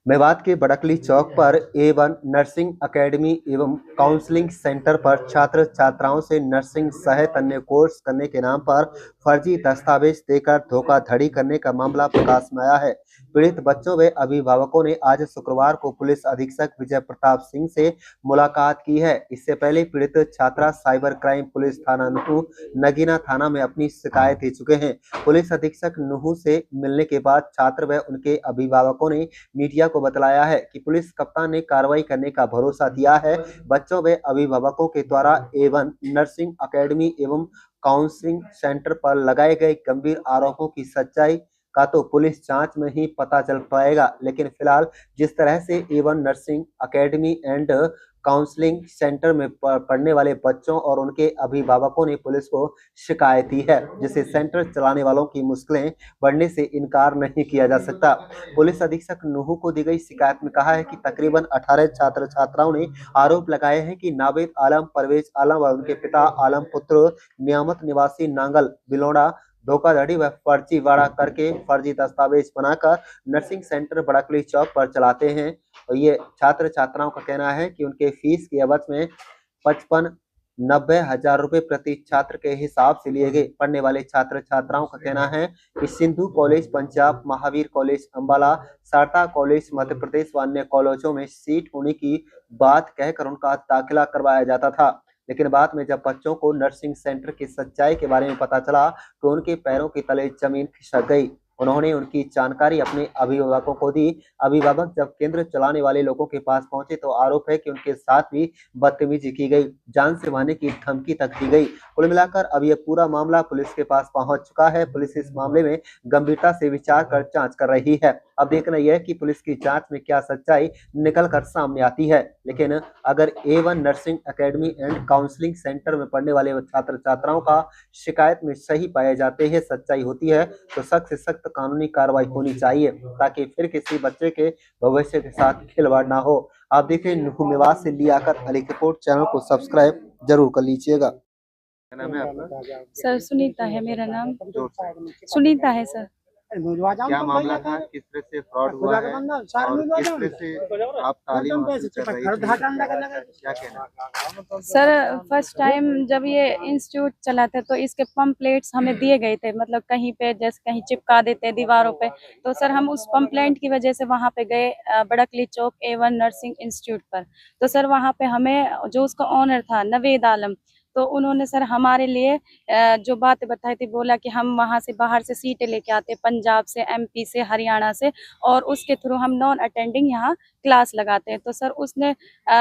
मेवात के बड़कली चौक पर A1 nursing academy एवं काउंसलिंग सेंटर पर छात्र छात्राओं से नर्सिंग सहित अन्य कोर्स करने के नाम पर फर्जी दस्तावेज देकर धोखाधड़ी करने का मामला प्रकाश में आया है। पीड़ित बच्चों व अभिभावकों ने आज शुक्रवार को पुलिस अधीक्षक विजय प्रताप सिंह से मुलाकात की है। इससे पहले पीड़ित छात्रा साइबर क्राइम पुलिस थाना नुहू नगीना थाना में अपनी शिकायत दे चुके हैं। पुलिस अधीक्षक नुहू से मिलने के बाद छात्र व उनके अभिभावकों ने मीडिया को बतलाया है कि पुलिस कप्तान ने कार्रवाई करने का भरोसा दिया है। बच्चों व अभिभावकों के द्वारा A1 नर्सिंग अकेडमी एवं काउंसलिंग सेंटर पर लगाए गए गंभीर आरोपों की सच्चाई का तो पुलिस जांच में ही पता चल पाएगा, लेकिन फिलहाल जिस तरह से A1 nursing academy and counselling centre में पढ़ने वाले बच्चों और उनके अभिभावकों ने पुलिस को शिकायत दी है, जिससे सेंटर चलाने वालों की मुश्किलें बढ़ने से इनकार नहीं किया जा सकता। पुलिस अधीक्षक नुहू को दी गई शिकायत में कहा है कि तकरीबन 18 छात्र छात्राओं ने आरोप लगाए हैं कि नावेद आलम, परवेज आलम व उनके पिता आलम पुत्र नियामत निवासी नांगल बिलोड़ा धोखाधड़ी व फर्जीवाड़ा करके फर्जी दस्तावेज बनाकर नर्सिंग सेंटर बड़कली चौक पर चलाते हैं। और ये छात्र छात्राओं का कहना है कि उनके फीस की एवज में 55-90 हजार रुपए प्रति छात्र के हिसाब से लिए गए। पढ़ने वाले छात्र छात्राओं का कहना है कि Sindhu college Punjab, Mahavir college Ambala, Sharda college Madhya Pradesh व अन्य कॉलेजों में सीट होने की बात कहकर उनका दाखिला करवाया जाता था, लेकिन बाद में जब बच्चों को नर्सिंग सेंटर की सच्चाई के बारे में पता चला तो उनके पैरों के तले जमीन खिसक गई। उन्होंने उनकी जानकारी अपने अभिभावकों को दी। अभिभावक जब केंद्र चलाने वाले लोगों के पास पहुंचे तो आरोप है कि उनके साथ भी बदतमीजी की गई, जान से मारने की धमकी तक दी गई। कुल मिलाकर अब यह पूरा मामला पुलिस के पास पहुंच चुका है। पुलिस इस मामले में गंभीरता से विचार कर जांच कर रही है। अब देखना यह है कि पुलिस की जांच में क्या सच्चाई निकल कर सामने आती है। लेकिन अगर A1 nursing academy and counselling centre में पढ़ने वाले छात्र छात्राओं का शिकायत में सही पाए जाते हैं, सच्चाई होती है, तो सख्त से सख्त कानूनी कार्रवाई होनी चाहिए ताकि फिर किसी बच्चे के भविष्य के साथ खिलवाड़ ना हो। आप देखें नुहू मेवात से लियाकत अली की रिपोर्ट। चैनल को सब्सक्राइब जरूर कर लीजिएगा। क्या नाम है आपका? सर सुनीता है मेरा नाम। सुनीता है सर। क्या मामला था? किस तरह से फ्रॉड हुआ है और किस तरह से आप तालीम हासिल कर रही थी? क्या कहना है? सर फर्स्ट टाइम जब ये इंस्टीट्यूट चला था तो इसके पम्पलेट्स हमें दिए गए थे, मतलब कहीं पे जैसे कहीं चिपका देते हैं दीवारों पे, तो सर हम उस पम्पलेट की वजह से वहाँ पे गए बड़कली चौक A1 नर्सिंग इंस्टीट्यूट पर। तो सर वहाँ पे हमें जो उसका ऑनर था नवेद आलम, तो उन्होंने सर हमारे लिए जो बातें बताई थी, बोला कि हम वहाँ से बाहर से सीटें लेके आते, पंजाब से, MP से, हरियाणा से, और उसके थ्रू हम नॉन अटेंडिंग यहाँ क्लास लगाते हैं। तो सर उसने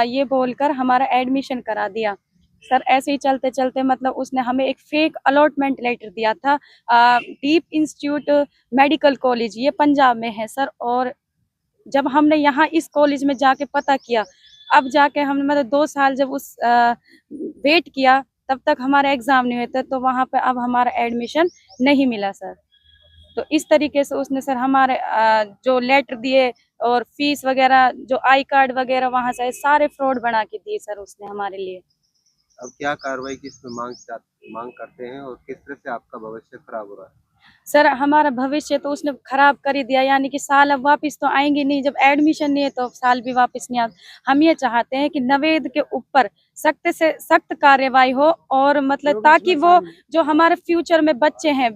ये बोलकर हमारा एडमिशन करा दिया। सर ऐसे ही चलते चलते मतलब उसने हमें एक फेक अलॉटमेंट लेटर दिया था। डीप इंस्टीट्यूट मेडिकल कॉलेज ये पंजाब में है सर, और जब हमने यहाँ इस कॉलेज में जाके पता किया, अब जाके हमने मतलब 2 साल जब उस वेट किया, तब तक हमारा एग्जाम नहीं हुए थे, तो वहाँ पे अब हमारा एडमिशन नहीं मिला सर। तो इस तरीके से उसने सर हमारे जो लेटर दिए और फीस वगैरह, जो आई कार्ड वगैरह वहाँ से सारे फ्रॉड बना के दिए सर उसने हमारे लिए। अब क्या कार्रवाई की इसमें मांग करते हैं और किस तरह से आपका भविष्य खराब हो रहा है? सर हमारा भविष्य तो उसने खराब कर ही दिया, यानी कि साल अब वापस तो आएंगे नहीं, जब एडमिशन नहीं है तो साल भी वापस नहीं आता। हम ये चाहते हैं कि नवेद के ऊपर सख्त से सख्त कार्रवाई हो, और मतलब ताकि वो जो हमारे फ्यूचर में बच्चे हैं,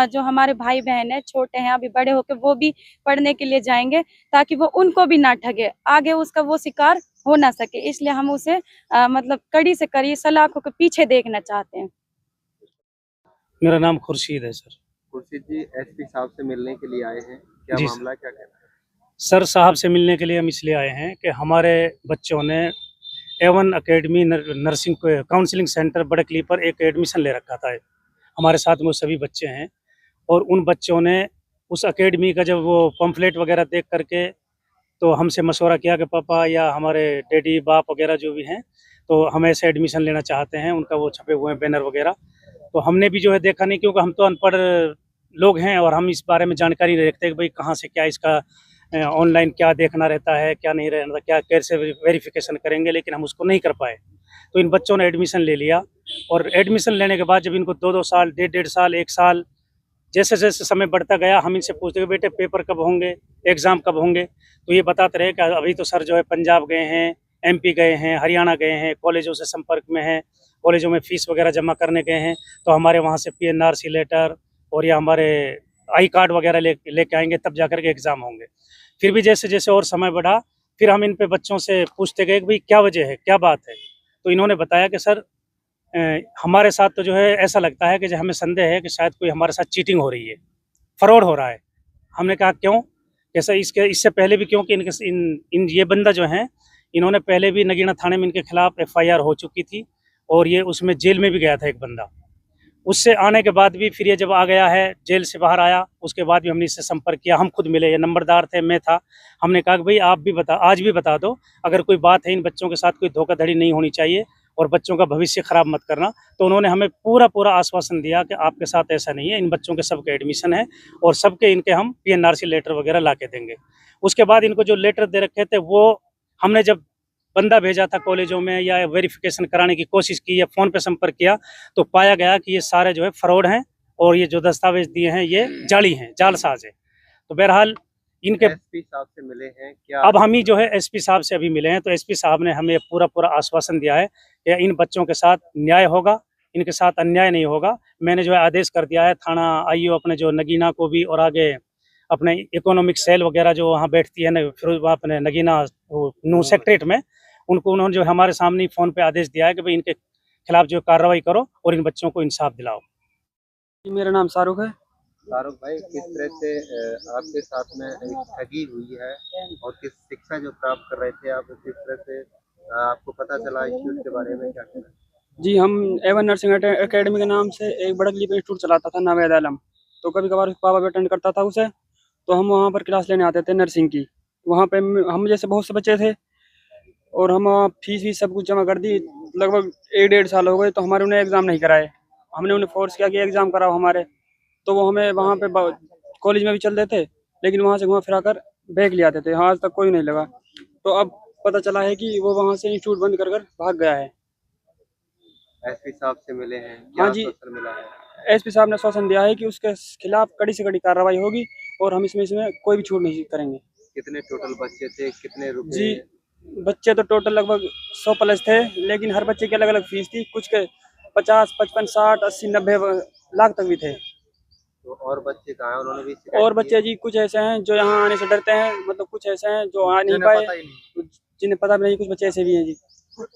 जो हमारे भाई बहन है, छोटे हैं, अभी बड़े होकर वो भी पढ़ने के लिए जाएंगे, ताकि वो उनको भी ना ठगे, आगे उसका वो शिकार हो ना सके। इसलिए हम उसे मतलब कड़ी से कड़ी सलाखों के पीछे देखना चाहते हैं। मेरा नाम खुर्शीद है सर। खुर्शीद जी, SP साहब से मिलने के लिए आए हैं, क्या जी मामला, क्या कहना है? सर साहब से मिलने के लिए हम इसलिए आए हैं कि हमारे बच्चों ने A1 academy nursing counselling centre Badkali पर एक एडमिशन ले रखा था। हमारे साथ में वो सभी बच्चे हैं, और उन बच्चों ने उस अकेडमी का जब वो पम्फलेट वगैरह देख करके तो हमसे मशवरा किया कि पापा या हमारे डैडी बाप वगैरह जो भी हैं, तो हम ऐसे एडमिशन लेना चाहते हैं। उनका वो छपे हुए हैं बैनर वगैरह, तो हमने भी जो है देखा नहीं, क्योंकि हम तो अनपढ़ लोग हैं और हम इस बारे में जानकारी नहीं रखते कि भाई कहाँ से क्या इसका ऑनलाइन क्या देखना रहता है, क्या नहीं रहता, क्या कैसे वेरिफिकेशन करेंगे, लेकिन हम उसको नहीं कर पाए। तो इन बच्चों ने एडमिशन ले लिया, और एडमिशन लेने के बाद जब इनको 2-2 साल, 1.5 साल, 1 साल, जैसे जैसे समय बढ़ता गया, हम इनसे पूछते कि बेटे पेपर कब होंगे, एग्ज़ाम कब होंगे, तो ये बताते रहे कि अभी तो सर जो है पंजाब गए हैं, MP गए हैं, हरियाणा गए हैं, कॉलेजों से संपर्क में हैं, कॉलेजों में फीस वगैरह जमा करने गए हैं, तो हमारे वहाँ से PNRC लेटर और या हमारे आई कार्ड वगैरह लेके आएंगे, तब जाकर के एग्ज़ाम होंगे। फिर भी जैसे जैसे और समय बढ़ा, फिर हम इन पे बच्चों से पूछते गए कि भाई क्या वजह है, क्या बात है। तो इन्होंने बताया कि सर हमारे साथ तो जो है ऐसा लगता है कि जो हमें संदेह है कि शायद कोई हमारे साथ चीटिंग हो रही है, फ्रॉड हो रहा है। हमने कहा क्यों, कैसा, इससे पहले भी, क्योंकि इन ये बंदा जो है, इन्होंने पहले भी नगीना थाने में इनके खिलाफ FIR हो चुकी थी और ये उसमें जेल में भी गया था एक बंदा। उससे आने के बाद भी फिर ये जब आ गया है, जेल से बाहर आया, उसके बाद भी हमने इससे संपर्क किया। हम खुद मिले, ये नंबरदार थे, मैं था। हमने कहा कि भाई आप भी आज भी बता दो, अगर कोई बात है, इन बच्चों के साथ कोई धोखाधड़ी नहीं होनी चाहिए और बच्चों का भविष्य खराब मत करना। तो उन्होंने हमें पूरा आश्वासन दिया कि आपके साथ ऐसा नहीं है, इन बच्चों के सबके एडमिशन है और सबके इनके हम PNRC लेटर वगैरह ला के देंगे। उसके बाद इनको जो लेटर दे रखे थे, वो हमने जब बंदा भेजा था कॉलेजों में या वेरिफिकेशन कराने की कोशिश की या फ़ोन पे संपर्क किया, तो पाया गया कि ये सारे जो है फ्रॉड हैं और ये जो दस्तावेज दिए हैं ये जाली हैं, जालसाज है। तो बहरहाल इनके SP साहब से मिले हैं क्या? अब हम ही जो है SP साहब से अभी मिले हैं, तो SP साहब ने हमें पूरा आश्वासन दिया है कि इन बच्चों के साथ न्याय होगा, इनके साथ अन्याय नहीं होगा। मैंने जो है आदेश कर दिया है थाना IO अपने जो नगीना को भी, और आगे अपने इकोनॉमिक सेल वगैरह जो वहाँ बैठती है न, फिर अपने नगीना नू सेक्रेटरीट में, उनको उन्होंने जो हमारे सामने फ़ोन पे आदेश दिया है कि भाई इनके खिलाफ जो कार्रवाई करो और इन बच्चों को इंसाफ दिलाओ। मेरा नाम शाहरुख है। शाहरुख भाई, किस तरह से आपके साथ में एक ठगी हुई है और किस शिक्षा जो प्राप्त कर रहे थे आप, किस तरह से आपको पता चला इंस्टीट्यूट के बारे में, क्या कहना? जी, हम A1 नर्सिंग एकेडमी के नाम से एक बड़ा क्लिप इंस्टीट्यूट चलाता था नावेद आलम। तो कभी कभार पापा भी अटेंड करता था उसे, तो हम वहाँ पर क्लास लेने आते थे नर्सिंग की। वहाँ पे हम जैसे बहुत से बच्चे थे और हम फीस सब कुछ जमा कर दी। लगभग 1-1.5 साल हो गए, तो हमारे उन्हें एग्ज़ाम नहीं कराए। हमने उन्हें फोर्स किया कि एग्ज़ाम कराओ हमारे, तो वो हमें वहाँ पे कॉलेज में भी चल देते, लेकिन वहाँ से घुमा फिरा कर बैग ले आते थे। हाँ, आज तक कोई नहीं लगा। तो अब पता चला है कि वो वहाँ से इंस्टीट्यूट बंद कर भाग गया है। SP साहब से मिले हैं क्या? हाँ जी, आश्वासन मिला है? SP साहब ने आश्वासन दिया है कि उसके खिलाफ कड़ी से कड़ी कार्रवाई होगी और हम इसमें कोई भी छूट नहीं करेंगे। कितने टोटल बच्चे थे, कितने रुपए? जी, बच्चे तो टोटल लगभग 100 प्लस थे, लेकिन हर बच्चे की अलग अलग फीस थी। कुछ के 50, 55, 60, 80, 90 लाख तक भी थे। तो और बच्चे कहाँ हैं? उन्होंने भी शिकायत और की बच्चे जी कुछ ऐसे हैं जो यहाँ आने से डरते हैं, मतलब कुछ ऐसे हैं जो आ नहीं पाए, जिन्हें पता भी नहीं। कुछ बच्चे ऐसे भी हैं जी। है?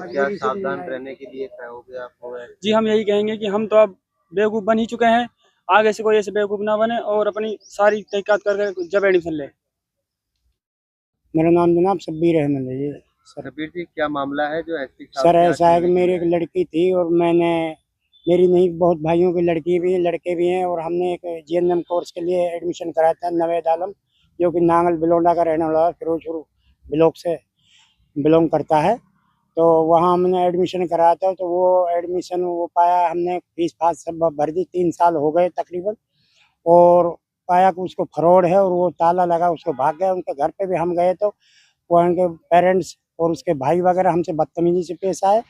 क्या सावधान रहने के लिए कहोगे आपको? जी, हम यही कहेंगे कि हम तो अब बेवकूफ़ बन ही चुके हैं, आगे से कोई ऐसे बेवकूफ़ ना बने और अपनी सारी तहकीकात करके जब एडमिशन ले। मेरा नाम जनाब शब्बीर अहमद है जी। रबीर जी, क्या मामला है जो SP साहब सर के ऐसा है आज कि मिले मेरी एक हैं? लड़की थी और मेरी नहीं, बहुत भाइयों की लड़की भी है, लड़के भी हैं, और हमने एक GNM कोर्स के लिए एडमिशन कराया था नवेद आलम, जो कि नांगल बिलोंडा का रहने वाला, फिरोजपुर ब्लॉक से बिलोंग करता है। तो वहाँ हमने एडमिशन कराया था, तो वो एडमिशन वो पाया, हमने फीस फास सब भर दी, 3 साल हो गए तकरीबन, और पाया कि उसको फ्रॉड है और वो ताला लगा उसको भाग गया। उनके घर पे भी हम गए तो वो उनके पेरेंट्स और उसके भाई वगैरह हमसे बदतमीजी से पेश आए,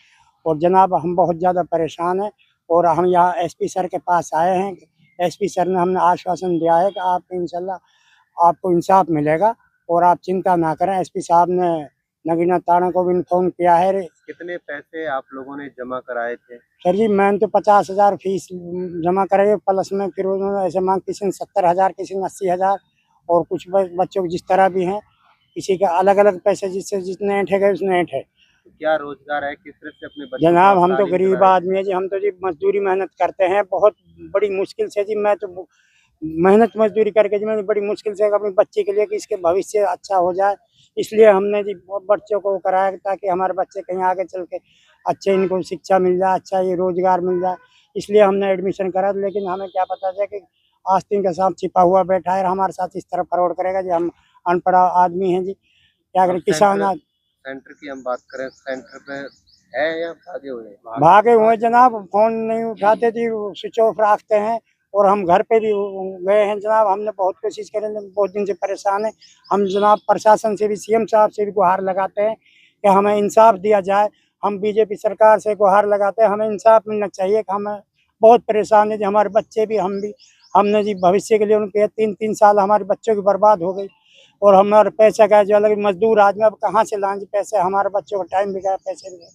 और जनाब हम बहुत ज़्यादा परेशान हैं और हम यहाँ SP सर के पास आए हैं। SP सर ने हमने आश्वासन दिया है कि आप इंशाल्लाह आपको इंसाफ मिलेगा और आप चिंता ना करें। SP साहब ने नगीना थाना को भी इन्फॉर्म किया है। कितने पैसे आप लोगों ने जमा कराए थे? सर जी, मैंने तो 50,000 फीस जमा कराई, प्लस में फिर उन्होंने ऐसे मांग, किसी ने 70,000, किसी ने 80,000, और कुछ बच्चों को जिस तरह भी हैं, किसी के अलग अलग पैसे, जिससे जितने ऐंठे गए उसने ऐंठे। क्या रोजगार है, किस तरह से अपने बच्चों जनाब को हम तो तालीम गरीब कराए? आदमी है जी, हम तो जी मजदूरी मेहनत करते हैं बहुत बड़ी मुश्किल से जी। मैं तो मेहनत मजदूरी करके जी मैंने बड़ी मुश्किल से अपने बच्चे के लिए कि इसके भविष्य अच्छा हो जाए, इसलिए हमने जी बच्चों को कराया ताकि हमारे बच्चे कहीं आगे चल के अच्छे इनको शिक्षा मिल जाए, अच्छा ये रोजगार मिल जाए, इसलिए हमने एडमिशन करा। लेकिन हमें क्या पता था कि आस्तीन के साथ छिपा हुआ बैठा है, हमारे साथ इस तरह फ्रॉड करेगा जी। हम अनपढ़ आदमी हैं जी, क्या करें, किसान। सेंटर की हम बात करें, सेंटर पे है या भागे हुए हैं? भागे हुए जनाब, फोन नहीं उठाते जी, स्विच ऑफ रखते हैं, और हम घर पे भी गए हैं जनाब। हमने बहुत कोशिश करी, लेकिन बहुत दिन से परेशान है हम जनाब। प्रशासन से भी, CM साहब से भी गुहार लगाते हैं कि हमें इंसाफ दिया जाए। हम BJP सरकार से गुहार लगाते हैं, हमें इंसाफ मिलना चाहिए कि हमें बहुत परेशान है जी, हमारे बच्चे भी, हम भी। हमने जी भविष्य के लिए उनके 3-3 साल हमारे बच्चों की बर्बाद हो गई, और हमारे पैसे का जो अलग मजदूर आदमी अब कहाँ से लाएंगे पैसे, हमारे बच्चों का टाइम भी गया, पैसे भी गए।